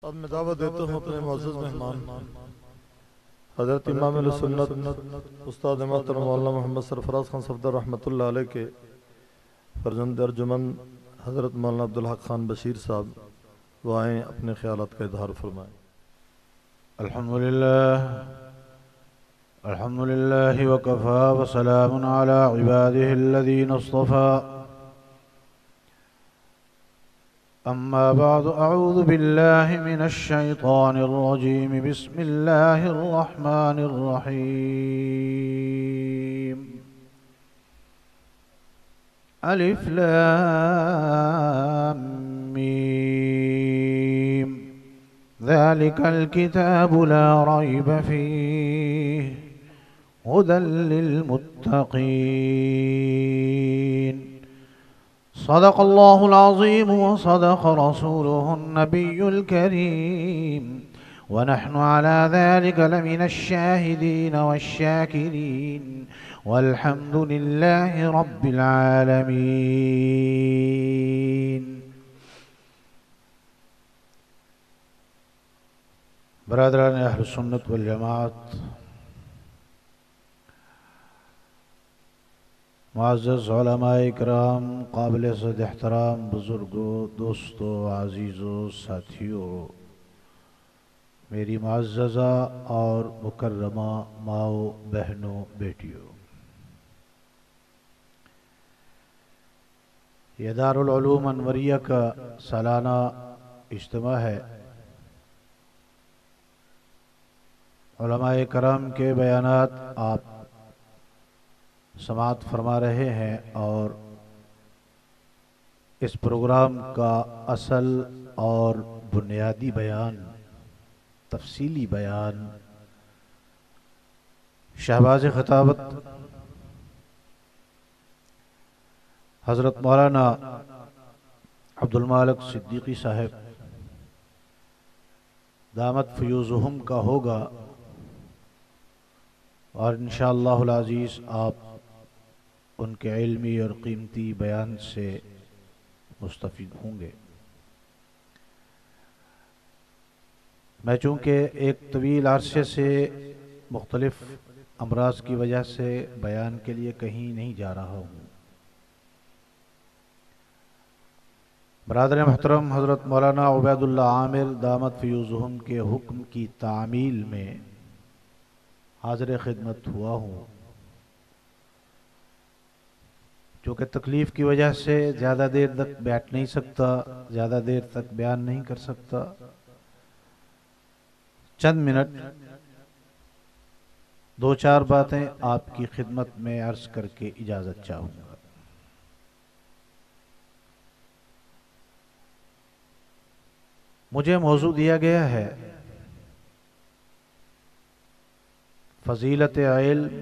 اب میں دعوت دیتا ہوں اپنے معزز مہمان حضرت امام علیہ سنت استاد محترم مولانا محمد سرفراز خان صفدر رحمۃ اللہ علیہ کے فرزند ارجمند حضرت مولانا عبدالحق خان بشیر صاحب وہ آئیں اپنے خیالات کا اظہار فرمائیں۔ الحمد لله وكفى وسلام على عباده الذين اصطفى أما بعد أعوذ بالله من الشيطان الرجيم بسم الله الرحمن الرحيم ألف لام ميم ذلك الكتاب لا ريب فيه هدى للمتقين صدق الله العظيم وصدق رسوله النبي الكريم ونحن على ذلك لمن الشاهدين والشاكرين والحمد لله رب العالمين۔ برادران اہل سنت والجماعت، معزز علماء اکرام، قابل عزت احترام بزرگوں، دوستوں، عزیزوں، ساتھیوں، میری معززہ اور مکرمہ ماؤں، بہنوں، بیٹیوں، یہ دارالعلوم انوریہ کا سالانہ اجتماع ہے۔ علماء کرام کے بیانات آپ سماعت فرما رہے ہیں، اور اس پروگرام کا اصل اور بنیادی بیان، تفصیلی بیان شہباز خطابت حضرت مولانا عبدالمالک صدیقی صاحب دامت فیوزہم کا ہوگا، اور انشاءاللہ العزیز آپ ان کے علمی اور قیمتی بیان سے مستفید ہوں گے۔ میں چونکہ ایک طویل عرصے سے مختلف امراض کی وجہ سے بیان کے لیے کہیں نہیں جا رہا ہوں، برادر محترم حضرت مولانا عبید اللہ عامر دامت فیوزہم کے حکم کی تعمیل میں حاضر خدمت ہوا ہوں۔ چونکہ تکلیف کی وجہ سے زیادہ دیر تک بیٹھ نہیں سکتا، زیادہ دیر تک بیان نہیں کر سکتا، چند منٹ دو چار باتیں آپ کی خدمت میں عرض کر کے اجازت چاہوں گا۔ مجھے موضوع دیا گیا ہے فضیلت علم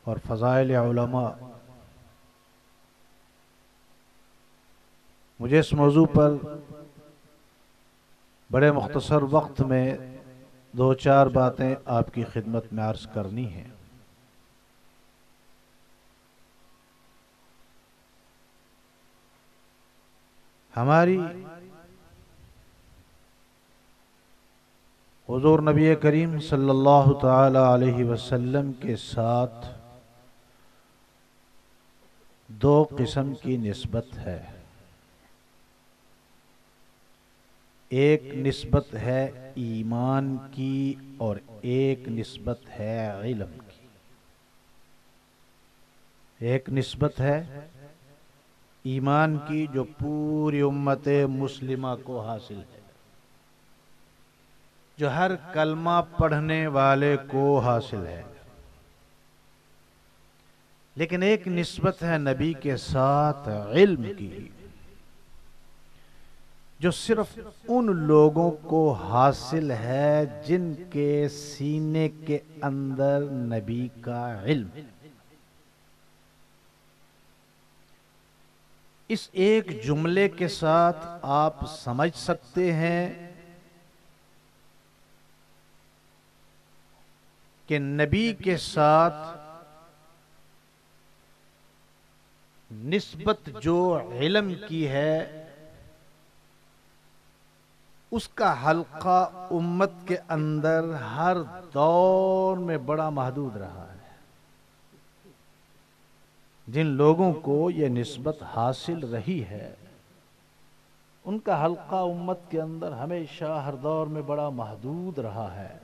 اور فضائل علماء۔ مجھے اس موضوع پر بڑے مختصر وقت میں دو چار باتیں آپ کی خدمت میں عرض کرنی ہیں۔ ہماری حضور نبی کریم صلی اللہ تعالی علیہ وسلم کے ساتھ دو قسم کی نسبت ہے۔ ایک نسبت ہے ایمان کی اور ایک نسبت ہے علم کی۔ ایک نسبت ہے ایمان کی جو پوری امت مسلمہ کو حاصل ہے، جو ہر کلمہ پڑھنے والے کو حاصل ہے، لیکن ایک نسبت ہے نبی کے ساتھ علم کی، جو صرف ان لوگوں کو حاصل ہے جن کے سینے کے اندر نبی کا علم۔ اس ایک جملے کے ساتھ آپ سمجھ سکتے ہیں کہ نبی کے ساتھ نسبت جو علم کی ہے اس کا حلقہ امت کے اندر ہر دور میں بڑا محدود رہا ہے۔ جن لوگوں کو یہ نسبت حاصل رہی ہے ان کا حلقہ امت کے اندر ہمیشہ ہر دور میں بڑا محدود رہا ہے،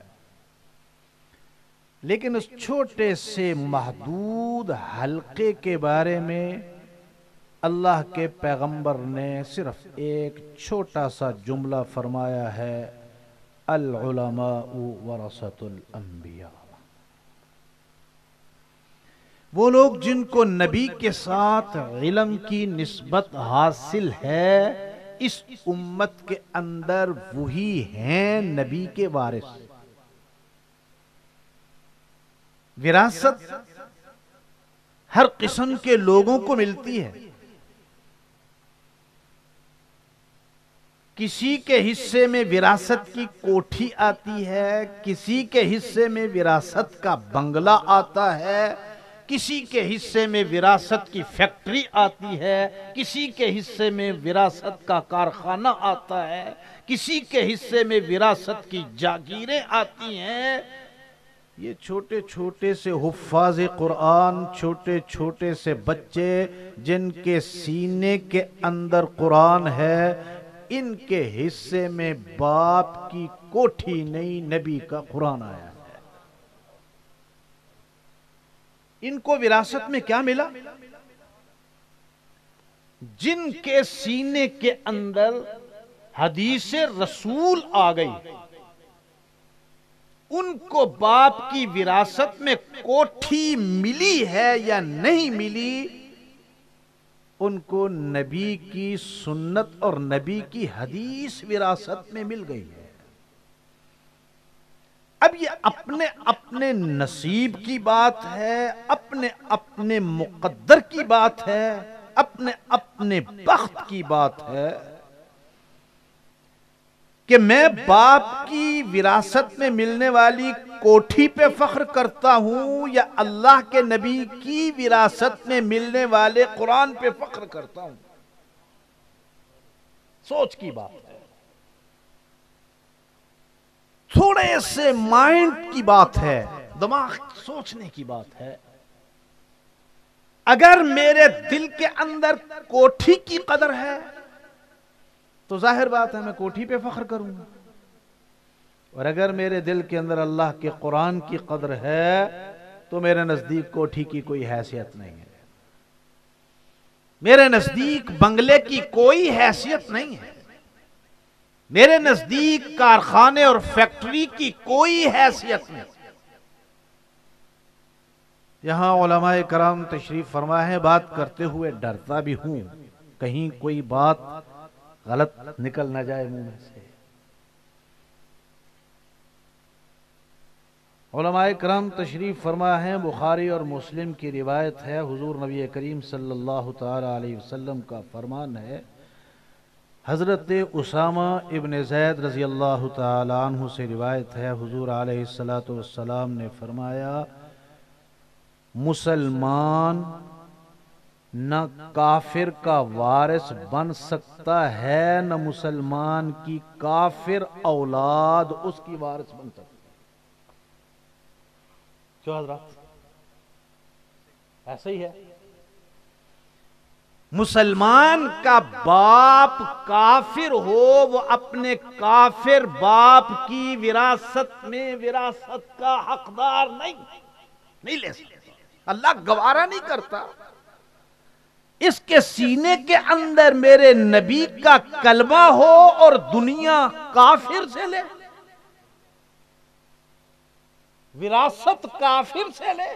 لیکن اس چھوٹے سے محدود حلقے کے بارے میں اللہ کے پیغمبر نے صرف ایک چھوٹا سا جملہ فرمایا ہے، العلماء ورثۃ الانبیاء۔ وہ لوگ جن کو نبی کے ساتھ علم کی نسبت حاصل ہے، اس امت کے اندر وہی ہیں نبی کے وارث۔ وراثت ہر قسم کے لوگوں کو ملتی ہے، کسی کے حصے میں وراثت کی کوٹھی آتی ہے، کسی کے حصے میں وراثت کا بنگلہ آتا ہے، کسی کے حصے میں وراثت کی فیکٹری آتی ہے، کسی کے حصے میں وراثت کا کارخانہ آتا ہے، کسی کے حصے میں وراثت کی جاگیریں آتی ہیں۔ یہ چھوٹے چھوٹے سے حفاظ قرآن، چھوٹے چھوٹے سے بچے جن کے سینے کے اندر قرآن ہے، ان کے حصے میں باپ کی کوٹھی نہیں، نبی کا قرآن آیا ہے۔ ان کو وراثت میں کیا ملا؟ جن کے سینے کے اندر حدیث رسول آ گئی، ان کو باپ کی وراثت میں کوٹھی ملی ہے یا نہیں ملی، ان کو نبی کی سنت اور نبی کی حدیث وراثت میں مل گئی ہے۔ اب یہ اپنے اپنے نصیب کی بات ہے، اپنے اپنے مقدر کی بات ہے، اپنے اپنے بخت کی بات ہے کہ میں باپ کی وراثت میں ملنے والی کوٹھی پہ فخر کرتا ہوں یا اللہ کے نبی کی وراثت میں ملنے والے قرآن پہ فخر کرتا ہوں۔ سوچ کی بات ہے، تھوڑے سے مائنڈ کی بات ہے، دماغ سوچنے کی بات ہے۔ اگر میرے دل کے اندر کوٹھی کی قدر ہے تو ظاہر بات ہے میں کوٹھی پہ فخر کروں گا، اور اگر میرے دل کے اندر اللہ کے قرآن کی قدر ہے تو میرے نزدیک کوٹھی کی کوئی حیثیت نہیں ہے، میرے نزدیک بنگلے کی کوئی حیثیت نہیں ہے، میرے نزدیک کارخانے اور فیکٹری کی کوئی حیثیت نہیں۔ یہاں علماء کرام تشریف فرما ہے، بات کرتے ہوئے ڈرتا بھی ہوں کہیں کوئی بات غلط نکل نہ جائے منہ میں سے۔ علماء کرام تشریف فرما ہے، بخاری اور مسلم کی روایت ہے، حضور نبی کریم صلی اللہ تعالی علیہ وسلم کا فرمان ہے، حضرت اسامہ ابن زید رضی اللہ تعالی عنہ سے روایت ہے، حضور علیہ السلام نے فرمایا، مسلمان نہ کافر کا وارث بن سکتا ہے، نہ مسلمان کی کافر اولاد اس کی وارث بن سکتی ہے۔ کیوں حضرات؟ ایسا ہی ہے، مسلمان کا باپ کافر ہو، وہ اپنے کافر باپ کی وراثت میں وراثت کا حقدار نہیں لے سکتا، اللہ گوارا نہیں کرتا۔ اس کے سینے کے اندر میرے نبی کا کلمہ ہو اور دنیا کافر سے لے، وراثت کافر سے لے،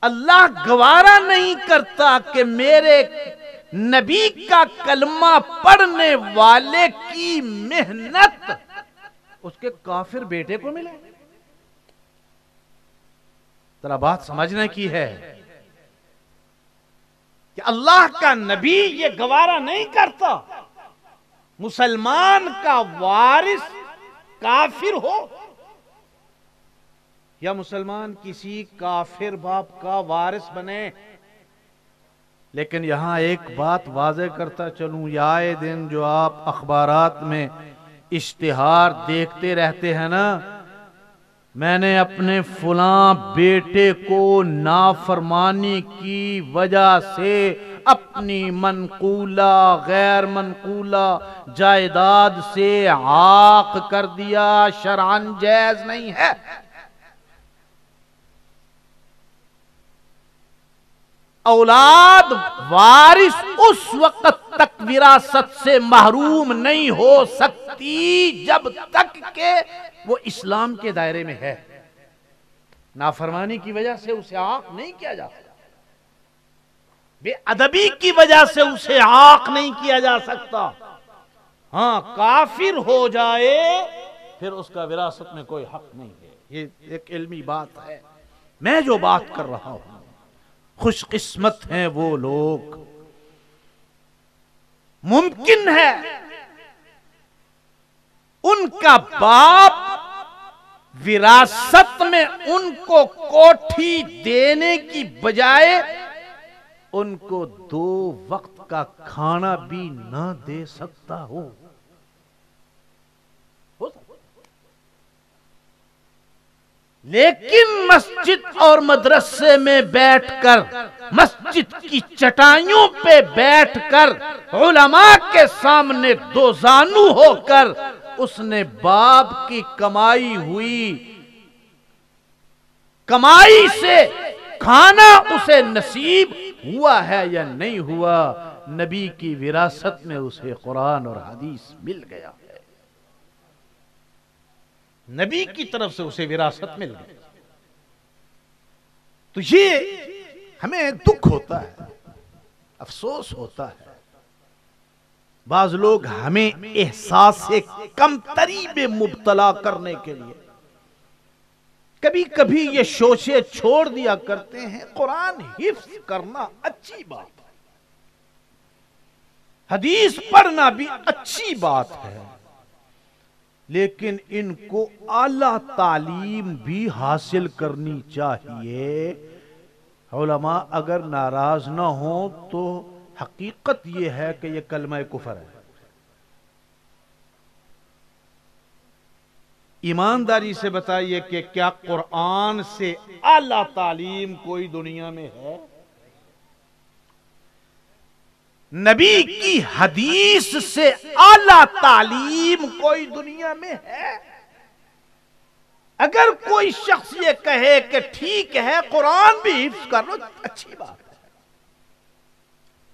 اللہ گوارا نہیں کرتا کہ میرے نبی کا کلمہ پڑھنے والے کی محنت اس کے کافر بیٹے کو ملے۔ ذرا بات سمجھنے کی ہے کہ اللہ کا نبی یہ گوارا نہیں کرتا مسلمان کا وارث کافر ہو یا مسلمان کسی کافر باپ کا وارث بنے۔ لیکن یہاں ایک بات واضح کرتا چلوں، یہ آئے دن جو آپ اخبارات میں اشتہار دیکھتے رہتے ہیں نا، میں نے اپنے فلاں بیٹے کو نافرمانی کی وجہ سے اپنی منقولہ غیر منقولہ جائیداد سے عاق کر دیا، شرعاً جائز نہیں ہے۔ اولاد وارث اس وقت تک وراثت سے محروم نہیں ہو سکتی جب تک کہ وہ اسلام کے دائرے میں ہے۔ نافرمانی کی وجہ سے اسے عاق نہیں کیا جا سکتا، بے ادبی کی وجہ سے اسے عاق نہیں کیا جا سکتا۔ ہاں کافر ہو جائے پھر اس کا وراثت میں کوئی حق نہیں ہے، یہ ایک علمی بات ہے۔ میں جو بات کر رہا ہوں، خوش قسمت ہیں وہ لوگ، ممکن ہے ان کا باپ وراثت میں ان کو کوٹھی دینے کی بجائے ان کو 2 وقت کا کھانا بھی نہ دے سکتا ہو۔ لیکن مسجد اور مدرسے میں بیٹھ کر، مسجد کی چٹائیوں پہ بیٹھ کر، علماء کے سامنے دوزانو ہو کر اس نے باپ کی کمائی ہوئی کمائی سے کھانا اسے نصیب ہوا ہے یا نہیں ہوا، نبی کی وراثت میں اسے قرآن اور حدیث مل گیا ہے، نبی کی طرف سے اسے وراثت مل گئی۔ تو یہ ہمیں دکھ ہوتا ہے، افسوس ہوتا ہے، بعض لوگ ہمیں احساس کمتری میں مبتلا کرنے کے لیے کبھی کبھی یہ شوشے چھوڑ دیا کرتے ہیں۔ قرآن حفظ کرنا اچھی بات ہے، حدیث پڑھنا بھی اچھی بات ہے، لیکن ان کو اعلیٰ تعلیم بھی حاصل کرنی چاہیے۔ علماء اگر ناراض نہ ہوں تو حقیقت یہ ہے کہ یہ کلمہ کفر ہے۔ ایمانداری سے بتائیے کہ کیا قرآن سے اعلیٰ تعلیم کوئی دنیا میں ہے؟ نبی کی حدیث سے اعلیٰ تعلیم کوئی دنیا میں ہے؟ اگر کوئی شخص یہ کہے کہ ٹھیک ہے قرآن بھی حفظ کر لو، اچھی بات ہے،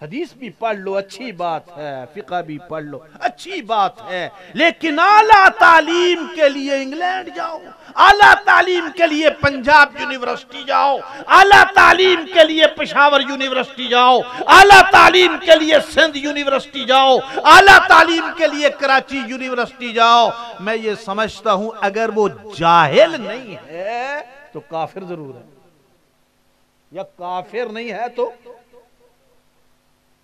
حدیث بھی پڑھ لو، اچھی بات ہے، فقہ بھی پڑھ لو، اچھی بات ہے، لیکن اعلیٰ تعلیم کے لیے انگلینڈ جاؤ، اعلیٰ تعلیم کے لیے پنجاب یونیورسٹی جاؤ، اعلیٰ تعلیم کے لیے پشاور یونیورسٹی جاؤ، اعلیٰ تعلیم کے لیے سندھ یونیورسٹی جاؤ، اعلیٰ تعلیم کے لیے کراچی یونیورسٹی جاؤ، میں یہ سمجھتا ہوں اگر وہ جاہل نہیں ہے تو کافر ضرور ہے، یا کافر نہیں ہے تو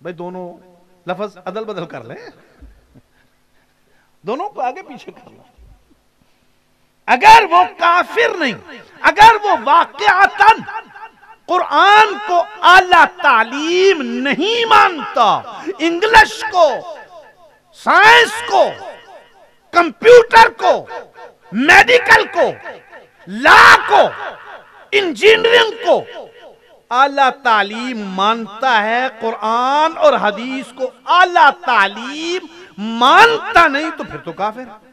بھئی دونوں لفظ عدل بدل کر لیں، دونوں کو آگے پیچھے کر لیں۔ اگر وہ کافر نہیں، اگر وہ واقعتاً قرآن کو اعلیٰ تعلیم نہیں مانتا، انگلش کو، سائنس کو، کمپیوٹر کو، میڈیکل کو، لا کو، انجینئرنگ کو اعلیٰ تعلیم مانتا ہے، قرآن اور حدیث کو اعلیٰ تعلیم مانتا نہیں تو پھر تو کافر ہے۔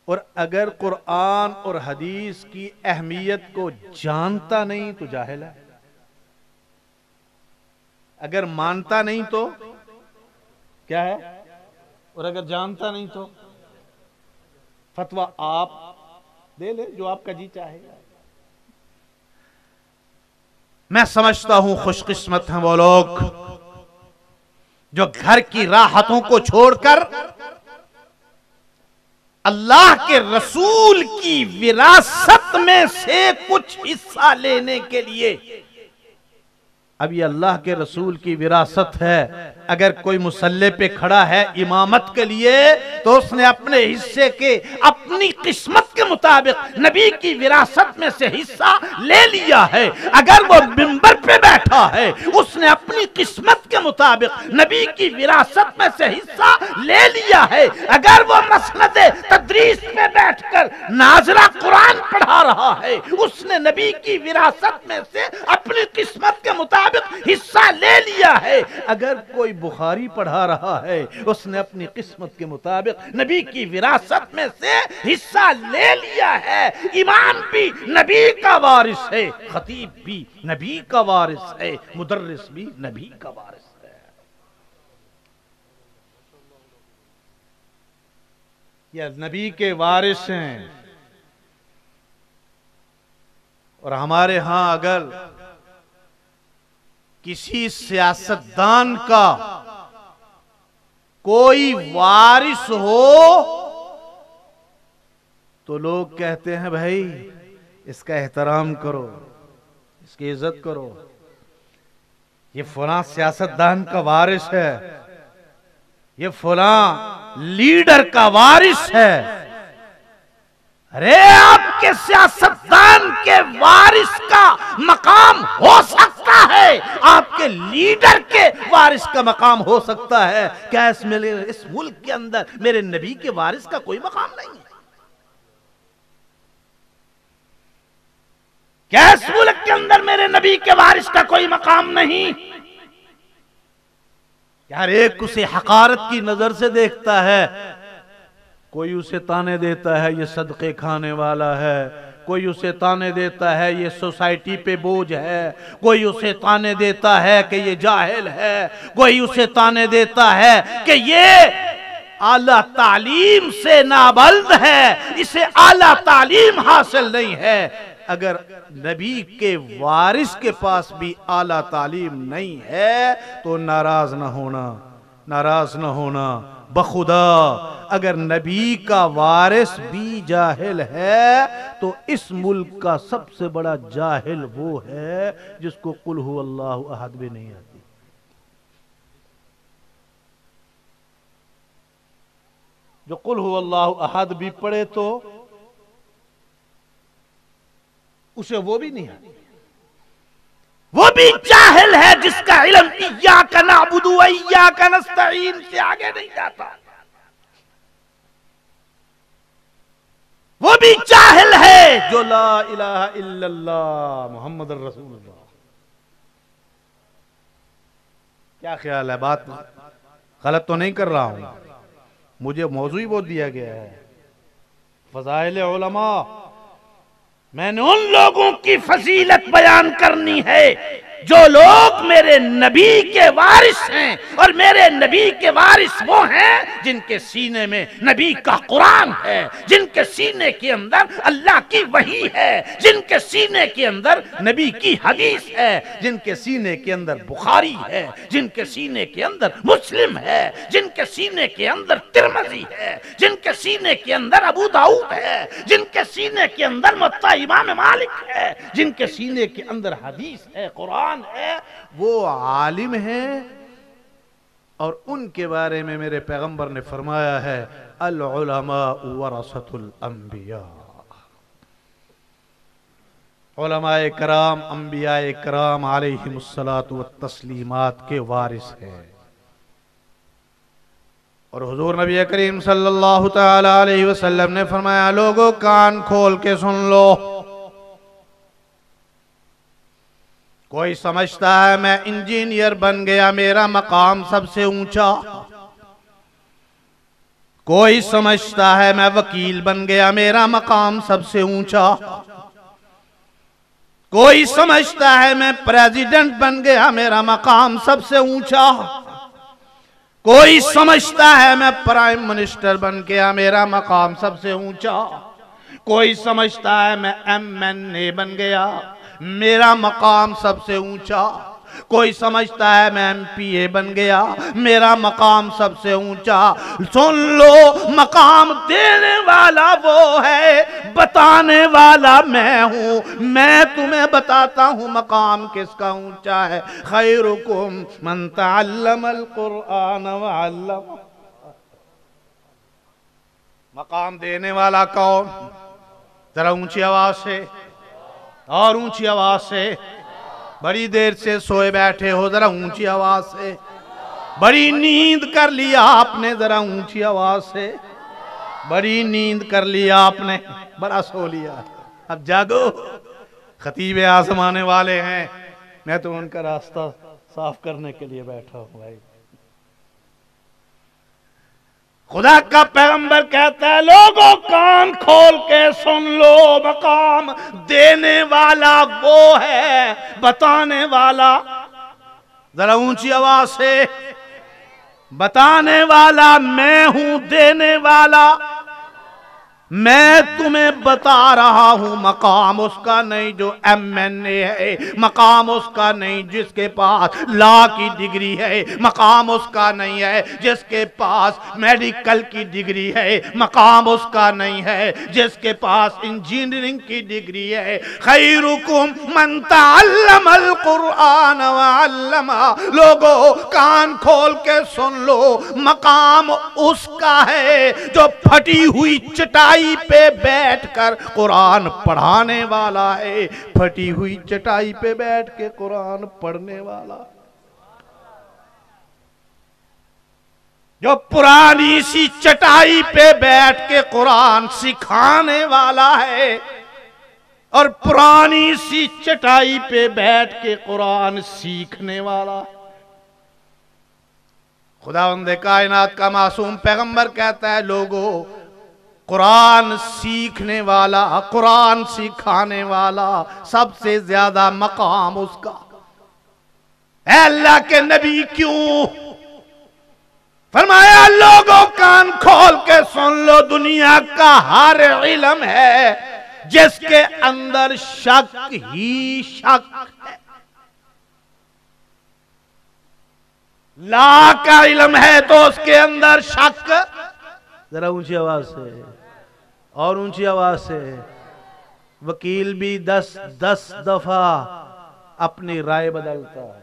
اور اگر قرآن اور حدیث کی اہمیت کو جانتا نہیں تو جاہل ہے، اگر مانتا نہیں تو کیا ہے، اور اگر جانتا نہیں تو فتویٰ آپ دے لے جو آپ کا جی چاہے گا۔ میں سمجھتا ہوں خوش قسمت ہیں وہ لوگ جو گھر کی راحتوں کو چھوڑ کر اللہ کے رسول کی وراثت میں سے کچھ حصہ لینے کے لیے اب یہ اللہ کے رسول کی وراثت ہے. اگر کوئی مصلی پہ کھڑا ہے امامت کے لیے تو اس نے اپنے حصے کے اپنی قسمت کے مطابق نبی کی وراثت میں سے حصہ لے لیا ہے. اگر وہ منبر پہ بیٹھا ہے اس نے اپنی قسمت کے مطابق نبی کی وراثت میں سے حصہ لے لیا ہے. اگر وہ مسند تدریس میں بیٹھ کر ناظرہ قرآن پڑھا رہا ہے اس نے نبی کی وراثت میں سے اپنی قسمت کے مطابق حصہ لے لیا ہے. اگر کوئی بخاری پڑھا رہا ہے اس نے اپنی قسمت کے مطابق نبی کی وراثت میں سے حصہ لے لیا ہے. امام بھی نبی کا وارث ہے، خطیب بھی نبی کا وارث ہے، مدرس بھی نبی کا وارث ہے. یہ نبی کے وارث ہیں. اور ہمارے ہاں اگر کسی سیاستدان کا کوئی وارث ہو تو لوگ کہتے ہیں بھائی اس کا احترام کرو، اس کی عزت کرو، یہ فلاں سیاستدان کا وارث ہے، یہ فلاں لیڈر کا وارث ہے. ارے آپ کے سیاستدان کے وارث کا مقام ہو سکتا ہے، آپ کے لیڈر کے وارث کا مقام ہو سکتا ہے. کیا اس ملک کے اندر میرے نبی کے وارث کا کوئی مقام نہیں ہے؟ کیا اس ملک کے اندر میرے نبی کے وارث کا کوئی مقام نہیں؟ یار ایک اسے حقارت کی نظر سے دیکھتا ہے، کوئی اسے تانے دیتا ہے یہ صدقے کھانے والا ہے، کوئی اسے تانے دیتا ہے یہ سوسائٹی پہ بوجھ ہے، کوئی اسے تانے دیتا ہے کہ یہ جاہل ہے، کوئی اسے تانے دیتا ہے کہ یہ اعلیٰ تعلیم سے نابلد ہے، اسے اعلیٰ تعلیم حاصل نہیں ہے. اگر نبی کے وارث کے پاس بھی اعلیٰ تعلیم نہیں ہے تو ناراض نہ ہونا، ناراض نہ ہونا. بخدا اگر نبی کا وارث بھی جاہل ہے تو اس ملک کا سب سے بڑا جاہل وہ ہے جس کو قل هو اللہ احد بھی نہیں آتی. جو قل هو اللہ احد بھی پڑھے تو اسے وہ بھی نہیں آتی. وہ بھی جاہل ہے جس کا علم ایاک نعبد و ایاک نستعین سے آگے نہیں جاتا. وہ بھی جاہل ہے جو لا الہ الا اللہ محمد الرسول اللہ. کیا خیال ہے؟ بات غلط تو نہیں کر رہا ہوں؟ مجھے موضوع ہی وہ دیا گیا ہے فضائل علماء. میں نے ان لوگوں کی فضیلت بیان کرنی ہے جو لوگ میرے نبی کے وارث ہیں، اور میرے نبی کے وارث وہ ہیں جن کے سینے میں نبی کا قرآن ہے، جن کے سینے کے اندر اللہ کی وحی ہے، جن کے سینے کے اندر نبی کی حدیث ہے، جن کے سینے کے اندر بخاری ہے، جن کے سینے کے اندر مسلم ہے، جن کے سینے کے اندر ترمذی ہے، جن کے سینے کے اندر ابو داؤد ہے، جن کے سینے کے اندر موطا امام مالک ہے، جن کے سینے کے اندر حدیث ہے، قرآن ہے. وہ عالم ہیں اور ان کے بارے میں میرے پیغمبر نے فرمایا ہے العلماء ورثۃ الانبیاء. علماء کرام انبیاء کرام علیہم الصلاۃ والتسلیمات کے وارث ہیں. اور حضور نبی کریم صلی اللہ تعالی علیہ وسلم نے فرمایا لوگوں کان کھول کے سن لو. کوئی سمجھتا ہے میں انجینئر بن گیا میرا مقام سب سے اونچا، کوئی سمجھتا ہے میں وکیل بن گیا میرا مقام سب سے اونچا، کوئی سمجھتا ہے میں پریزیڈنٹ بن گیا میرا مقام سب سے اونچا، کوئی سمجھتا ہے میں پرائم منسٹر بن گیا میرا مقام سب سے اونچا، کوئی سمجھتا ہے میں ایم این اے بن گیا میرا مقام سب سے اونچا، کوئی سمجھتا ہے میں MP بن گیا، میرا مقام سب سے اونچا۔ سن لو، مقام دینے والا وہ ہے، بتانے والا میں ہوں۔ میں تمہیں بتاتا ہوں مقام کس کا اونچا ہے۔ خیرکم من تعلم القرآن وعلم۔ مقام دینے والا کون؟ ذرا اونچی آواز سے اور اونچی آواز سے۔ بڑی دیر سے سوئے بیٹھے ہو، ذرا اونچی آواز سے۔ بڑی نیند کر لیا آپ نے، ذرا اونچی آواز سے۔ بڑی نیند کر لیا آپ نے، بڑا سو لیا، اب جاگو۔ خطیب اعظم آنے والے ہیں، میں تو ان کا راستہ صاف کرنے کے لیے بیٹھا ہوں بھائی۔ خدا کا پیغمبر کہتا ہے لوگوں کان کھول کے سن لو، مقام دینے والا وہ ہے، بتانے والا، ذرا اونچی آواز سے، بتانے والا میں ہوں، دینے والا میں تمہیں بتا رہا ہوں۔ مقام اس کا نہیں جو MNA ہے، مقام اس کا نہیں جس کے پاس لا کی ڈگری ہے، مقام اس کا نہیں ہے جس کے پاس میڈیکل کی ڈگری ہے، مقام اس کا نہیں ہے جس کے پاس انجینئرنگ کی ڈگری ہے۔ خیرکم من تعلم القرآن وعلم۔ لوگو کان کھول کے سن لو، مقام اس کا ہے جو پھٹی ہوئی چٹائی پہ بیٹھ کر قرآن پڑھانے والا ہے، پھٹی ہوئی چٹائی پہ بیٹھ کے قرآن پڑھنے والا، جو پرانی سی چٹائی پہ بیٹھ کے قرآن سکھانے والا ہے، اور پرانی سی چٹائی پہ بیٹھ کے قرآن سیکھنے والا۔ خداوند کائنات کا معصوم پیغمبر کہتا ہے لوگو قرآن سیکھنے والا، قرآن سکھانے والا سب سے زیادہ مقام اس کا۔ اے اللہ کے نبی کیوں؟ فرمایا لوگوں کان کھول کے سن لو، دنیا کا ہر علم ہے جس کے اندر شک ہی شک ہے۔ لا کا علم ہے تو اس کے اندر شک، ذرا اونچی آواز سے اور اونچی آواز سے۔ وکیل بھی 10 دفعہ اپنی رائے بدلتا ہے۔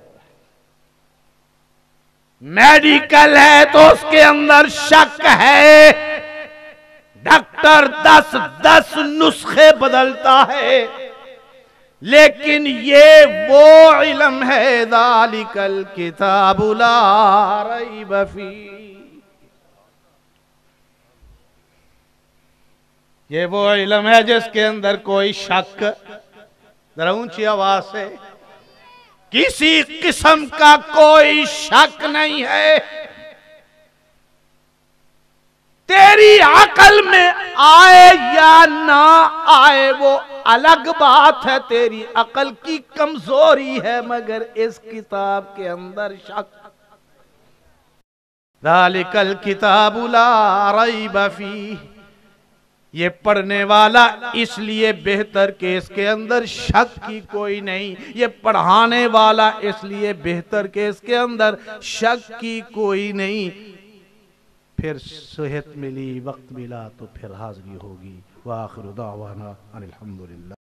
میڈیکل ہے تو اس کے اندر شک ہے، ڈاکٹر 10 نسخے بدلتا ہے، لیکن یہ وہ علم ہے ذالک الکتاب لا ریب فیہ، یہ وہ علم ہے جس کے اندر کوئی شک، ذرا اونچی آواز سے، کسی قسم کا کوئی شک نہیں ہے۔ تیری عقل میں آئے یا نہ آئے وہ الگ بات ہے، تیری عقل کی کمزوری ہے، مگر اس کتاب کے اندر شک۔ ذالک الکتاب لا ریب فیہ، یہ پڑھنے والا اس لیے بہتر کہ اس کے اندر شک کی کوئی نہیں، یہ پڑھانے والا اس لیے بہتر کہ اس کے اندر شک کی کوئی نہیں۔ پھر صحت ملی، وقت ملا تو پھر حاضری ہوگی۔ وآخر دعوانا ان الحمدللہ۔